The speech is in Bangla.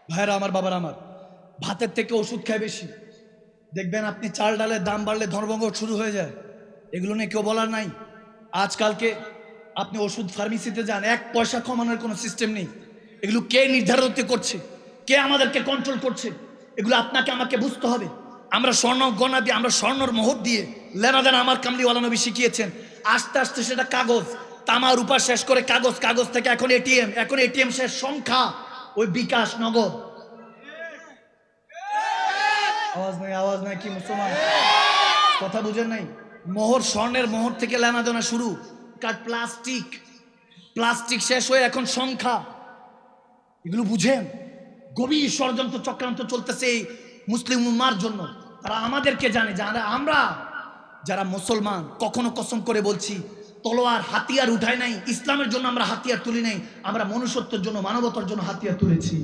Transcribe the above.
ভাইরা আমার, বাবার আমার, ভাতের থেকে ওষুধ খায় বেশি। দেখবেন আপনি চাল ডালের দাম বাড়লে ধর্মভঙ্গ শুরু হয়ে যায়। এগুলো নিয়ে কেউ বলার নাই। আজকালকে আপনি ওষুধ ফার্মেসিতে যান, 1 পয়সা কমানোর কোনো সিস্টেম নেই। এগুলো কে নির্ধারিত করছে, কে আমাদেরকে কন্ট্রোল করছে, এগুলো আপনাকে আমাকে বুঝতে হবে। আমরা স্বর্ণ গণা দিয়ে, আমরা স্বর্ণর মোহর দিয়ে লেনাদেনা আমার কামলিওয়ালা নবী শিখিয়েছেন। আস্তে আস্তে সেটা কাগজ, তামা রূপা শেষ করে কাগজ, কাগজ থেকে এখন এটিএম, এখন এটিএম শেষ সংখ্যা, ওই বিকাশ নগদ। আওয়াজ নাই কি মুসলমান? কথা বুঝেন নাই? মোহর, স্বর্ণের মোহর থেকে লেনাদেনা শুরু, কার প্লাস্টিক, প্লাস্টিক শেষ হয়ে এখন সংখ্যা। এগুলো বুঝেন? গভীর ষড়যন্ত্র চক্রান্ত চলতেছে এই মুসলিম উম্মার জন্য। তারা আমাদেরকে জানে, জানে আমরা যারা মুসলমান, কখনো কসম করে বলছি, তলোয়ার হাতিয়ার উঠায় নাই ইসলামের জন্য, আমরা হাতিয়ার তুলি নাই, আমরা মনুষ্যত্বের জন্য, মানবতার জন্য হাতিয়ার তুলেছি।